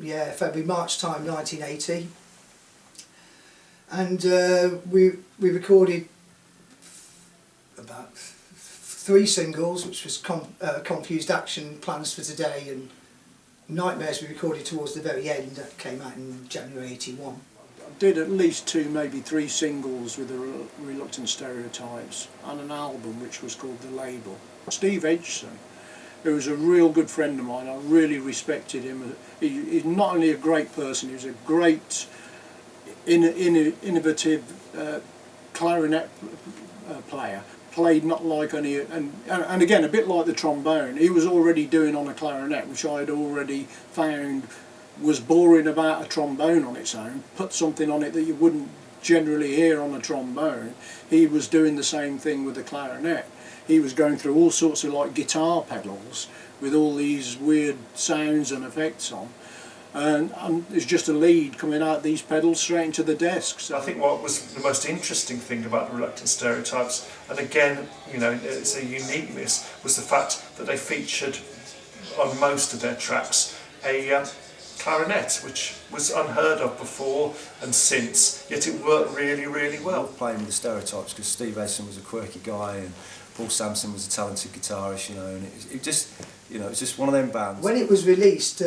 February, March time 1980. And we recorded about 3 singles, which was Confused Action, Plans for Today, and Nightmares we recorded towards the very end. That came out in January 81. I did at least 2, maybe 3 singles with the Reluctant Stereotypes and an album which was called The Label. Steve Edgson, who was a real good friend of mine, I really respected him. He's not only a great person, he was a great innovative clarinet player. Played not like any, and again a bit like the trombone. He was already doing on a clarinet, which I had already found was boring about a trombone on its own. Put something on it that you wouldn't generally hear on a trombone. He was doing the same thing with the clarinet. He was going through all sorts of like guitar pedals with all these weird sounds and effects on. And there's just a lead coming out these pedals straight into the desk. So I think what was the most interesting thing about the Reluctant Stereotypes, and again, you know, it's a uniqueness, was the fact that they featured on most of their tracks a clarinet, which was unheard of before and since, yet it worked really, really well. Playing with the Stereotypes, because Steve Edgson was a quirky guy and Paul Sampson was a talented guitarist, you know, and it just, you know, it's just one of them bands. When it was released,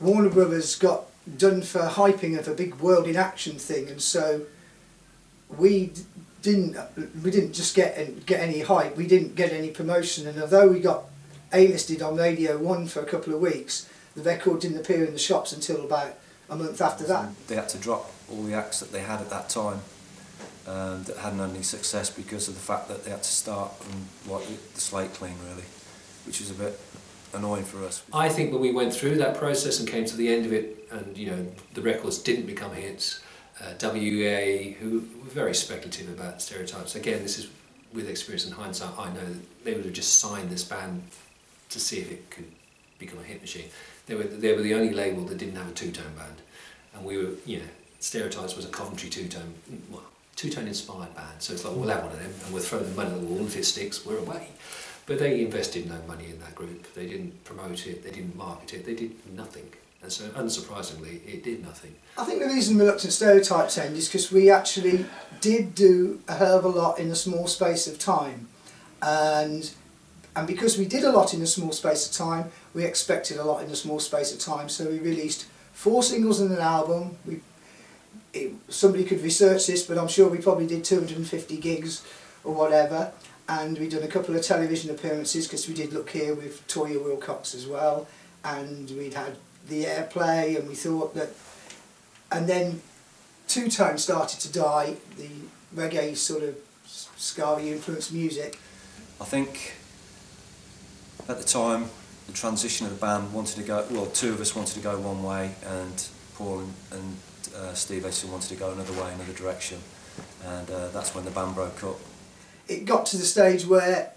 Warner Brothers got done for hyping of a big World in Action thing, and so we didn't just get any hype, we didn't get any promotion, and although we got A-listed on Radio 1 for a couple of weeks, the record didn't appear in the shops until about a month after that. They had to drop all the acts that they had at that time that hadn't had any success because of the fact that they had to start from like the slate clean, really, which is a bit annoying for us. I think when we went through that process and came to the end of it, and you know the records didn't become hits, WEA, who were very speculative about Stereotypes, again this is with experience and hindsight, I know that they would have just signed this band to see if it could become a hit machine. They were the only label that didn't have a two-tone band, and we were, you know, Stereotypes was a Coventry two-tone, well, two-tone inspired band, so it's like we'll have one of them and we'll throw the money at the wall, if it sticks we're away. But they invested no money in that group, they didn't promote it, they didn't market it, they did nothing. And so, unsurprisingly, it did nothing. I think the reason Reluctant Stereotypes end is because we actually did do a hell of a lot in a small space of time. And because we did a lot in a small space of time, we expected a lot in a small space of time. So we released 4 singles and an album. Somebody could research this, but I'm sure we probably did 250 gigs or whatever. And we'd done a couple of television appearances because we did Look Here with Toyah Willcox as well, and we'd had the airplay, and we thought that, and then two-tone started to die, the reggae sort of ska-y influenced music. I think at the time the transition of the band wanted to go, well, 2 of us wanted to go one way and Paul and Steve Edgson wanted to go another way, another direction, and that's when the band broke up. It got to the stage where,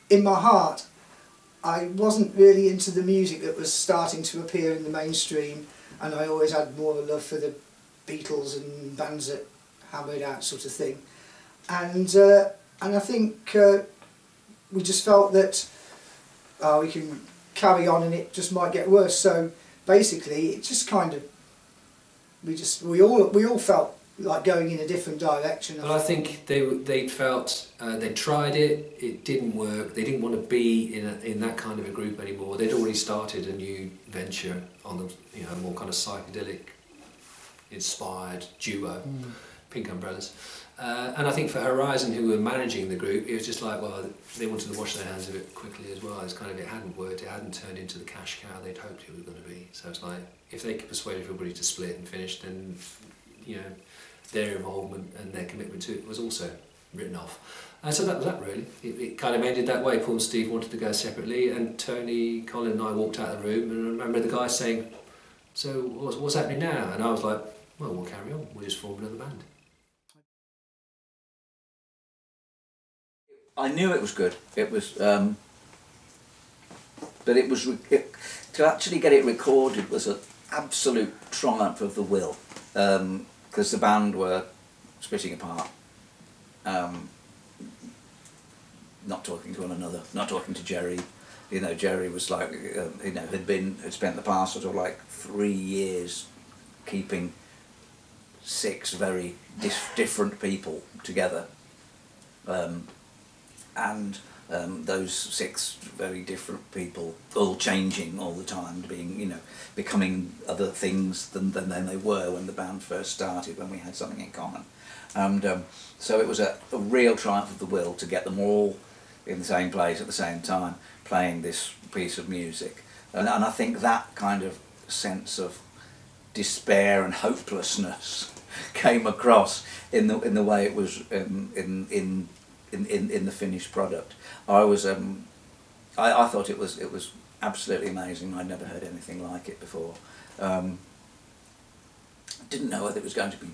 in my heart, I wasn't really into the music that was starting to appear in the mainstream, and I always had more of a love for the Beatles and bands that hammered out sort of thing. And I think we just felt that we can carry on and it just might get worse. So basically, it just kind of we all felt like going in a different direction. Well, I think they felt they tried it, it didn't work. They didn't want to be in that kind of a group anymore. They'd already started a new venture on the more kind of psychedelic inspired duo, Pink Umbrellas. And I think for Horizon, who were managing the group, it was just like, well, they wanted to wash their hands of it quickly as well. It's kind of, it hadn't worked, it hadn't turned into the cash cow they'd hoped it was going to be. So it's like, if they could persuade everybody to split and finish, then their involvement and their commitment to it was also written off. And so that was that really. It kind of ended that way. Paul and Steve wanted to go separately, and Tony, Colin and I walked out of the room, and I remember the guy saying, so what's happening now? And I was like, well, we'll carry on, we'll just form another band. I knew it was good. It was, but it was to actually get it recorded was an absolute triumph of the will, because the band were splitting apart, not talking to one another, not talking to Jerry, You know, Jerry was like, you know, had spent the past sort of like 3 years keeping 6 very different people together, and those 6 very different people all changing all the time, being, you know, becoming other things than they were when the band first started, when we had something in common. And so it was a real triumph of the will to get them all in the same place at the same time, playing this piece of music. And I think that kind of sense of despair and hopelessness came across in the way it was in the finished product. I thought it was absolutely amazing. I'd never heard anything like it before. Didn't know whether it was going to be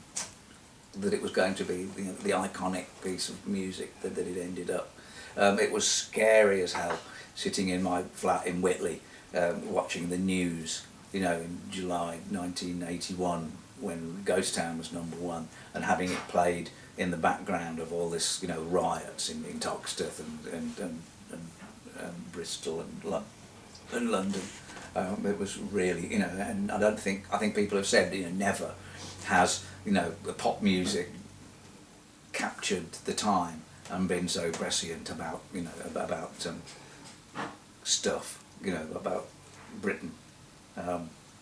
the iconic piece of music that it ended up. It was scary as hell, sitting in my flat in Whitley, watching the news, you know, in July 1981, when Ghost Town was #1, and having it played in the background of all this, you know, riots in Toxteth and Bristol and London. It was really, you know, and I think people have said, you know, never has, you know, the pop music captured the time and been so prescient about, you know, about stuff, you know, about Britain.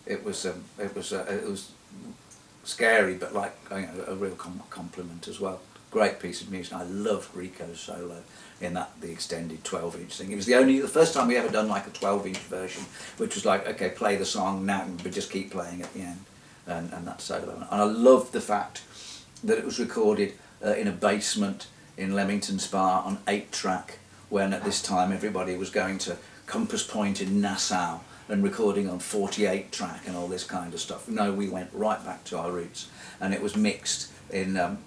It was scary, but like, you know, a real compliment as well. Great piece of music. I loved Rico's solo in the extended 12-inch thing. It was the first time we ever done like a 12-inch version, which was like, okay, play the song now, but just keep playing at the end, and that solo. And I loved the fact that it was recorded in a basement in Leamington Spa on 8-track, when at this time everybody was going to Compass Point in Nassau and recording on 48-track and all this kind of stuff. No, we went right back to our roots, and it was mixed in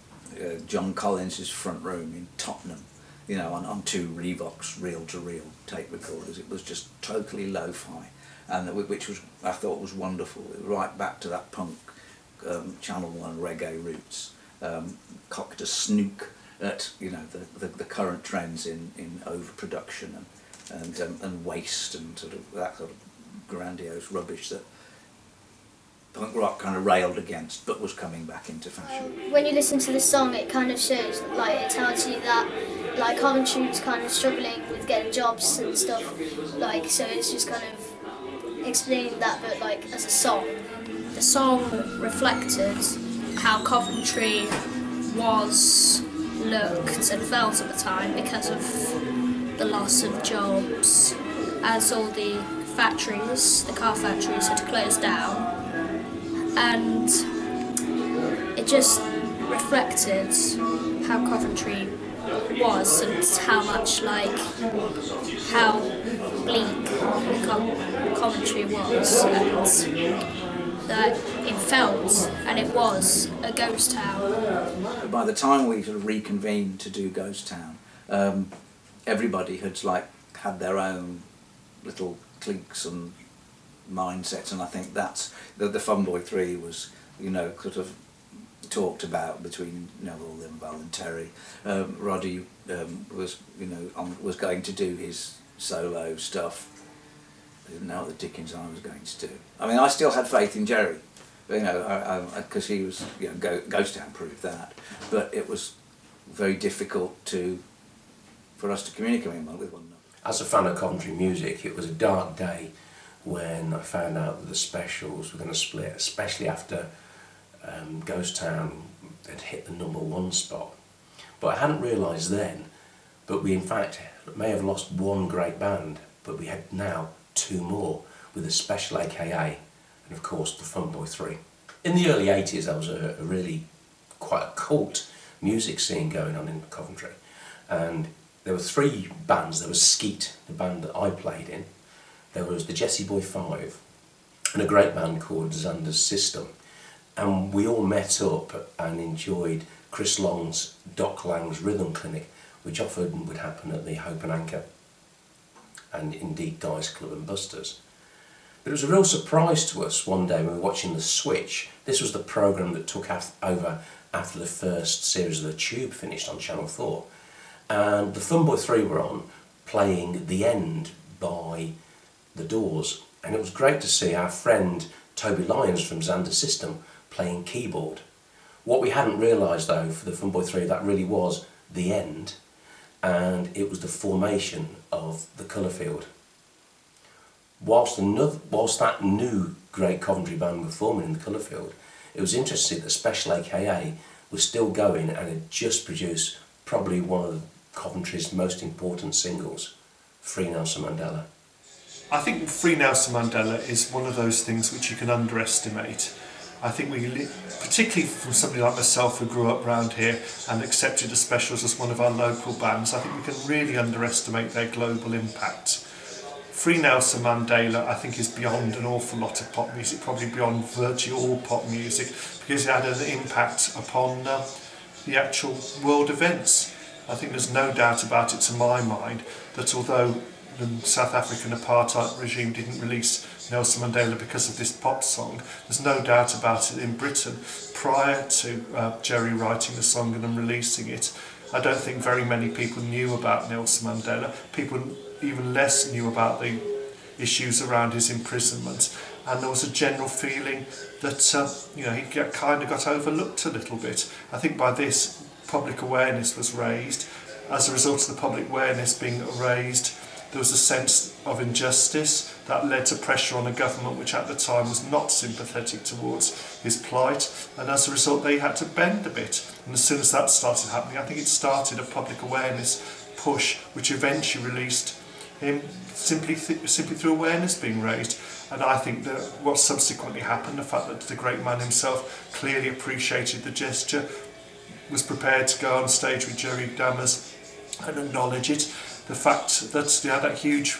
John Collins's front room in Tottenham, you know, on 2 Revox reel-to-reel tape recorders. It was just totally lo-fi, and which was, I thought, was wonderful. Right back to that punk Channel 1 reggae roots. Cocked a snook at, you know, the current trends in overproduction and waste and sort of that sort of grandiose rubbish that punk rock kind of railed against, but was coming back into fashion. When you listen to the song, it kind of shows, like, it tells you that, like, Coventry was kind of struggling with getting jobs and stuff, like, so it's just kind of explaining that, but like as a song. The song reflected how Coventry was looked and felt at the time because of the loss of jobs, as all the factories, the car factories, had closed down, and it just reflected how Coventry was and how much, like, how bleak Coventry was, and that it felt, and it was, a ghost town. By the time we sort of reconvened to do Ghost Town, everybody had had their own little cliques and mindsets, and I think that's the Funboy 3 was, you know, sort of talked about between Neville, Limbaugh and Terry. Roddy was, you know, was going to do his solo stuff. I didn't know what the dickens I was going to do. I mean, I still had faith in Jerry, you know, because he was, you know, Ghost Town proved that, but it was very difficult for us to communicate with one another. As a fan of Coventry music, it was a dark day when I found out that the Specials were going to split, especially after Ghost Town had hit the #1 spot. But I hadn't realised then, but we in fact may have lost one great band, but we had now 2 more, with the Special AKA and of course the Funboy 3. In the early 80s there was a really quite a cult music scene going on in Coventry, and there were 3 bands. There was Skeet, the band that I played in, there was the Jessie Boy 5 and a great band called Xander's System, and we all met up and enjoyed Chris Long's Doc Lang's Rhythm Clinic, which often would happen at the Hope and Anchor and indeed Dice Club and Busters. But it was a real surprise to us one day when we were watching The Switch. This was the programme that took over after the first series of The Tube finished on Channel 4. And the Funboy 3 were on, playing The End by the Doors, and it was great to see our friend Toby Lyons from Xander System playing keyboard. What we hadn't realised though for the Funboy 3, that really was the end, and it was the formation of the Colourfield. Whilst that new great Coventry band were forming in the Colourfield, it was interesting that Special AKA was still going and had just produced probably one of Coventry's most important singles, Free Nelson Mandela. I think Free Nelson Mandela is one of those things which you can underestimate. I think particularly from somebody like myself who grew up around here and accepted the Specials as one of our local bands, I think we can really underestimate their global impact. Free Nelson Mandela, I think, is beyond an awful lot of pop music, probably beyond virtually all pop music, because it had an impact upon the actual world events. I think there's no doubt about it to my mind that although the South African apartheid regime didn't release Nelson Mandela because of this pop song, there's no doubt about it in Britain, prior to Jerry writing the song and then releasing it, I don't think very many people knew about Nelson Mandela. People even less knew about the issues around his imprisonment, and there was a general feeling that he kind of got overlooked a little bit. I think by this, public awareness was raised. As a result of the public awareness being raised, there was a sense of injustice that led to pressure on a government which at the time was not sympathetic towards his plight, and as a result they had to bend a bit. And as soon as that started happening, I think it started a public awareness push which eventually released him simply through awareness being raised. And I think that what subsequently happened, the fact that the great man himself clearly appreciated the gesture, was prepared to go on stage with Jerry Dammers and acknowledge it, the fact that they had that huge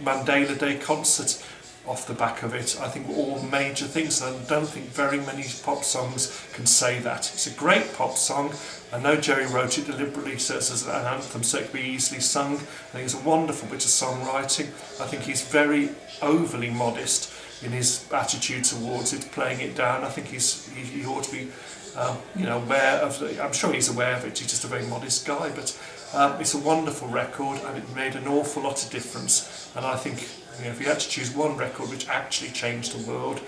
Mandela Day concert off the back of it, I think were all major things, and I don't think very many pop songs can say that. It's a great pop song. I know Jerry wrote it deliberately so as an anthem so it could be easily sung. I think it's a wonderful bit of songwriting. I think he's very overly modest in his attitude towards it, playing it down. I think he ought to be aware of it. I'm sure he's aware of it, he's just a very modest guy, but it's a wonderful record and it made an awful lot of difference. And I think if you had to choose one record which actually changed the world,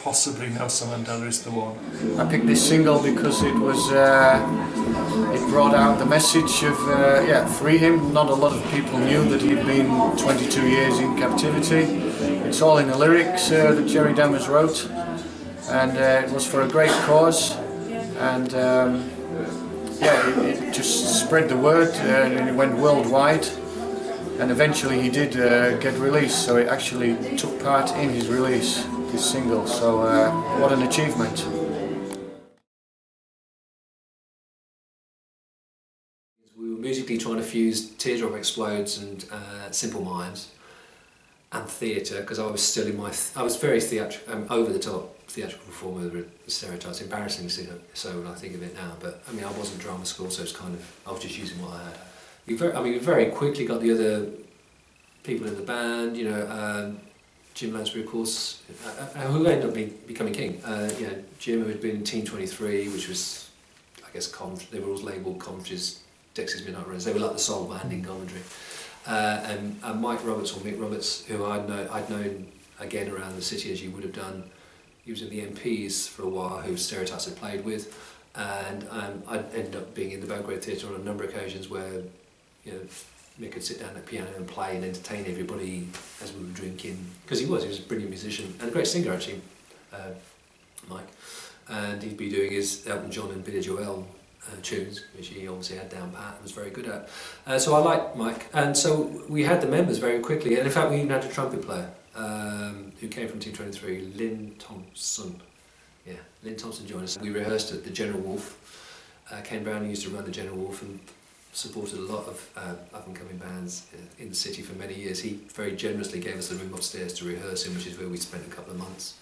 possibly Nelson Mandela is the one. I picked this single because it was it brought out the message of free him. Not a lot of people knew that he'd been 22 years in captivity. It's all in the lyrics that Jerry Dammers wrote, and it was for a great cause, and it just spread the word and it went worldwide. And eventually he did get released, so it actually took part in his release, this single, so what an achievement. We were musically trying to fuse Teardrop Explodes and Simple Minds and theatre, because I was still in I was very over the top theatrical performer with the Stereotypes, embarrassing so when I think of it now, but I mean I wasn't drama school, so it's I was just using what I had. We very quickly got the other people in the band, Jim Lansbury, of course, who ended up becoming king. Jim, who had been in Team 23, which was, I guess, they were all labelled Coventry's Dexys Midnight Runners. They were like the soul band in Coventry. And Mike Roberts, or Mick Roberts, who I'd known again around the city as you would have done. He was in the MPs for a while, who Stereotypes had played with, and I ended up being in the Belgrade Theatre on a number of occasions where Mick could sit down at the piano and play and entertain everybody as we were drinking, because he was a brilliant musician and a great singer actually, Mike, and he'd be doing his Elton John and Billy Joel tunes, which he obviously had down pat and was very good at. So I liked Mike, and so we had the members very quickly, and in fact we even had a trumpet player who came from Team 23, Lynn Thompson. Yeah, Lynn Thompson joined us. We rehearsed at the General Wolf. Ken Brown used to run the General Wolf and supported a lot of up-and-coming bands in the city for many years. He very generously gave us a room upstairs to rehearse in, which is where we spent a couple of months.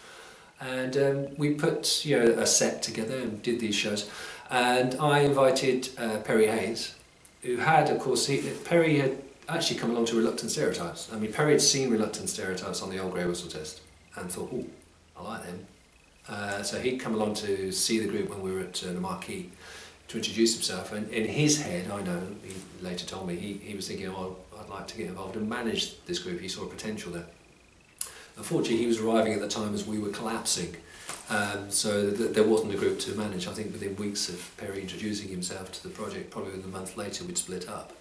And we put a set together and did these shows. And I invited Perry Hayes, who had, of course, Perry had actually come along to Reluctant Stereotypes. I mean, Perry had seen Reluctant Stereotypes on the Old Grey Whistle Test and thought, oh, I like them. So he'd come along to see the group when we were at the Marquee. to introduce himself, and in his head, I know, he later told me, he was thinking, oh, I'd like to get involved and manage this group. He saw a potential there. Unfortunately, he was arriving at the time as we were collapsing, so there wasn't a group to manage. I think within weeks of Perry introducing himself to the project, probably a month later, we'd split up.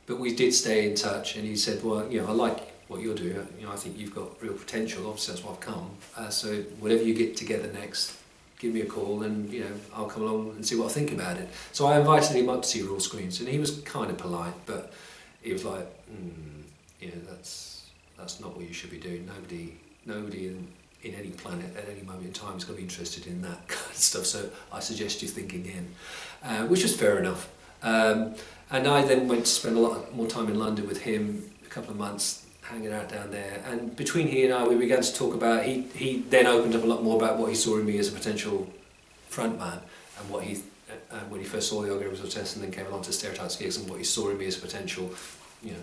But we did stay in touch, and he said, well, I like what you're doing. I think you've got real potential. Obviously, that's why I've come. So whatever you get together next, give me a call, and I'll come along and see what I think about it. So I invited him up to see Raw Screens, and he was kind of polite, but he was like, that's not what you should be doing. Nobody in any planet at any moment in time is going to be interested in that kind of stuff. So I suggest you think again, which was fair enough. And I then went to spend a lot more time in London with him, a couple of months, hanging out down there, and between he and I we began to talk about, he then opened up a lot more about what he saw in me as a potential frontman, and what he when he first saw the Ogre Resort Test and then came along to Stereotypes gigs, and what he saw in me as a potential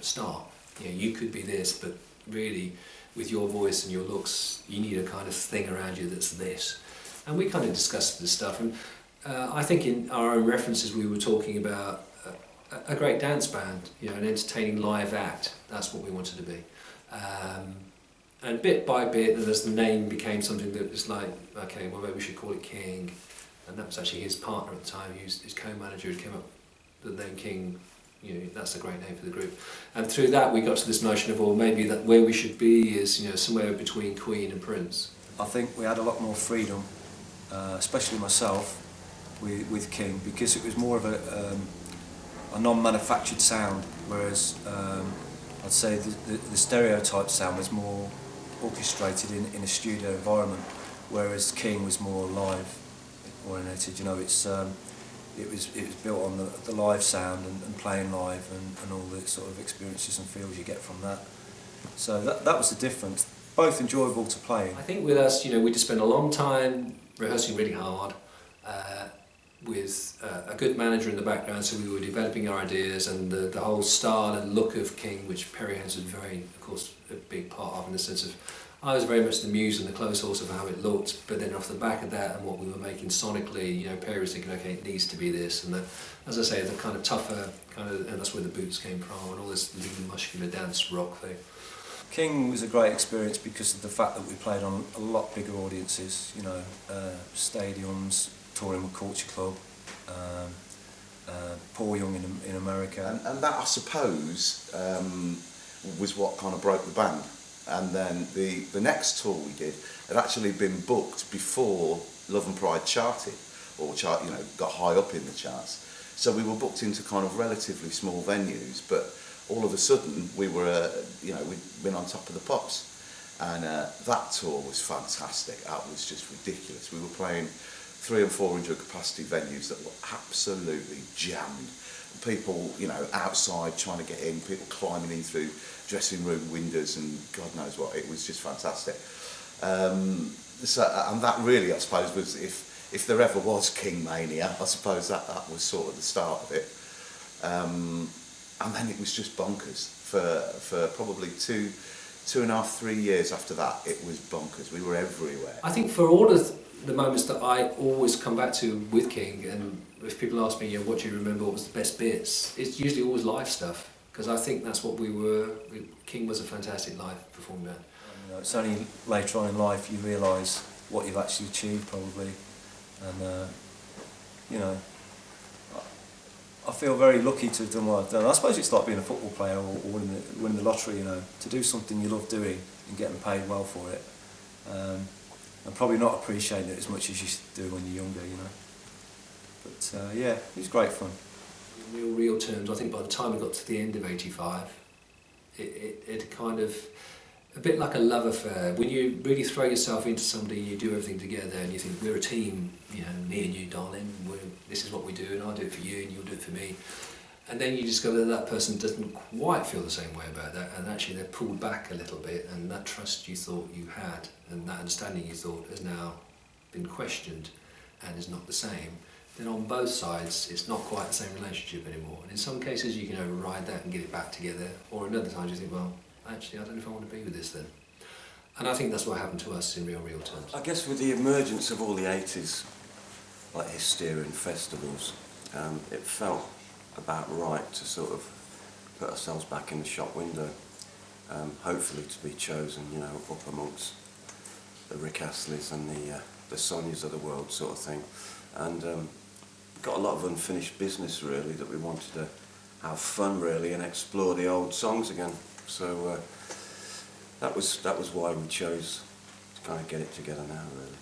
star. You could be this, but really with your voice and your looks you need a kind of thing around you that's this. And we kind of discussed this stuff, and I think in our own references we were talking about a great dance band, an entertaining live act. That's what we wanted to be. And bit by bit, as the name became something that was like, okay, well maybe we should call it King. And that was actually his partner at the time, his co-manager who came up with the name King. That's a great name for the group. And through that we got to this notion of, well, maybe that where we should be is somewhere between Queen and Prince. I think we had a lot more freedom, especially myself, with King, because it was more of a non-manufactured sound, whereas I'd say the Stereotype sound was more orchestrated in a studio environment, whereas King was more live oriented. It was built on the live sound and playing live and all the sort of experiences and feels you get from that. So that was the difference. Both enjoyable to play in. I think with us, we just spent a long time rehearsing really hard, with a good manager in the background, so we were developing our ideas, and the whole style and look of King, which Perry Haynes was very, of course, a big part of, in the sense of, I was very much the muse and the clothes horse of how it looked, but then off the back of that and what we were making sonically, Perry was thinking, okay, it needs to be this, and as I say, the kind of tougher, and that's where the boots came from, and all this lean, muscular dance rock thing. King was a great experience because of the fact that we played on a lot bigger audiences, stadiums, touring with Culture Club, Paul Young in America. And that, I suppose, was what kind of broke the band. And then the next tour we did had actually been booked before Love and Pride charted, or got high up in the charts. So we were booked into kind of relatively small venues, but all of a sudden we were, we'd been on top of the pops. And that tour was fantastic. That was just ridiculous. We were playing 300 and 400 capacity venues that were absolutely jammed. People, outside trying to get in, people climbing in through dressing room windows and God knows what. It was just fantastic. And that really, I suppose, was, if there ever was King Mania, I suppose that was sort of the start of it. And then it was just bonkers for probably 2.5, 3 years after that. It was bonkers. We were everywhere. I think for all of the moments that I always come back to with King, and if people ask me, what do you remember, what was the best bits, it's usually always live stuff, because I think that's what we were. King was a fantastic live performing band. It's only later on in life you realise what you've actually achieved, probably, and I feel very lucky to have done what I've done. I suppose it's like being a football player or winning the lottery, to do something you love doing and getting paid well for it. And probably not appreciating it as much as you do when you're younger, But yeah, it was great fun. In real terms, I think by the time we got to the end of '85, it kind of, a bit like a love affair. When you really throw yourself into somebody, you do everything together, and you think, we're a team, me and you, darling, this is what we do, and I'll do it for you, and you'll do it for me. And then you discover that person doesn't quite feel the same way about that, and actually they're pulled back a little bit, and that trust you thought you had, and that understanding you thought has now been questioned and is not the same. Then on both sides, it's not quite the same relationship anymore. And in some cases you can override that and get it back together, or in other times you think, well, actually I don't know if I want to be with this then. And I think that's what happened to us in real terms. I guess with the emergence of all the 80s, like Hysteria and festivals, it felt about right to sort of put ourselves back in the shop window, hopefully to be chosen, you know, up amongst the Rick Astleys and the Sonias of the world sort of thing. And got a lot of unfinished business really, that we wanted to have fun really and explore the old songs again. So that was why we chose to kind of get it together now really.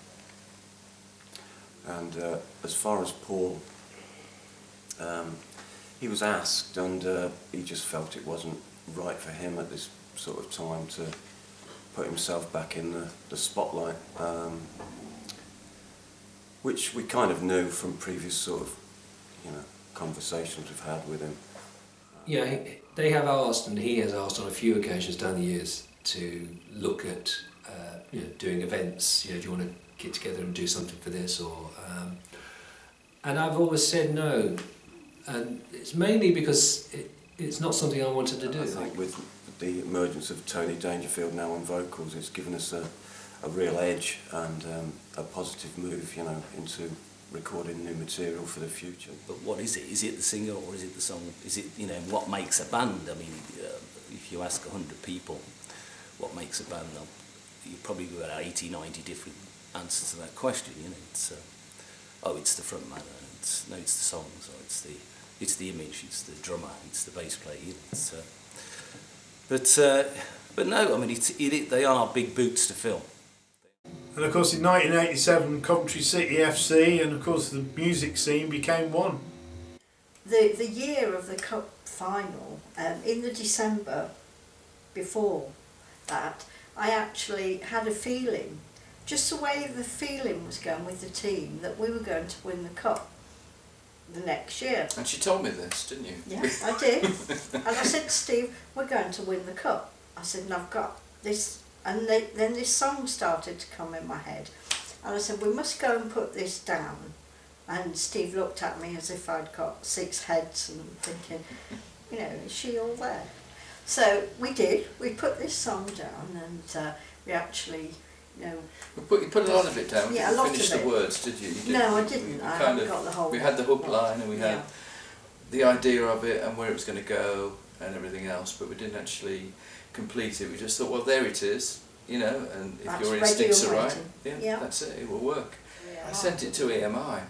And as far as Paul, he was asked, and he just felt it wasn't right for him at this sort of time to put himself back in the spotlight, which we kind of knew from previous sort of, you know, conversations we've had with him. Yeah, they have asked, and he has asked on a few occasions down the years to look at, you know, doing events. You know, do you want to get together and do something for this, or? And I've always said no, and it's mainly because it's not something I wanted to do. I think with the emergence of Tony Dangerfield now on vocals, it's given us a real edge and a positive move, you know, into recording new material for the future. But what is it? Is it the singer or is it the song? Is it, you know, what makes a band? I mean, if you ask 100 people what makes a band, you probably got 80, 90 different answers to that question. You know, it's oh, it's the front man, it's the songs, or it's the image, it's the drummer, it's the bass player. You know, but no, I mean, they are big boots to fill. And of course in 1987 Coventry City FC and of course the music scene became one. The year of the cup final, in the December before that, I actually had a feeling, just the way the feeling was going with the team, that we were going to win the cup the next year. And she told me this, didn't you? Yeah, I did. And I said to Steve, we're going to win the cup. I said, and I've got this. And then this song started to come in my head. And I said, we must go and put this down. And Steve looked at me as if I'd got 6 heads and thinking, you know, is she all there? So we did. We put this song down and we actually, you know... You put a lot of it down. Yeah, you a lot finished of it. The words, did you? You didn't. No, I didn't. I haven't got the whole... We had the hook line and we had Yeah. the idea of it and where it was going to go and everything else, but we didn't actually complete it. We just thought, well, there it is, you know, and if That's your ready instincts and are right, waiting. yeah, Yeah. that's it, it will work. Yeah. I sent it to EMI,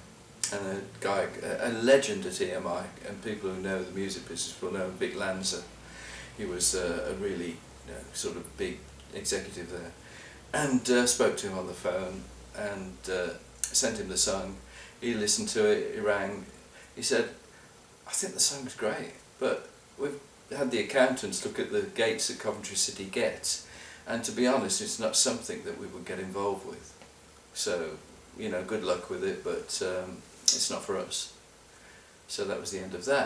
and a guy, a legend at EMI, and people who know the music business will know Vic Lanza. He was a really, you know, sort of big executive there, and spoke to him on the phone and sent him the song. He listened to it, he rang, he said, I think the song's great, but we've had the accountants look at the gates that Coventry City gets, and to be honest, it's not something that we would get involved with. So, you know, good luck with it, but it's not for us. So that was the end of that.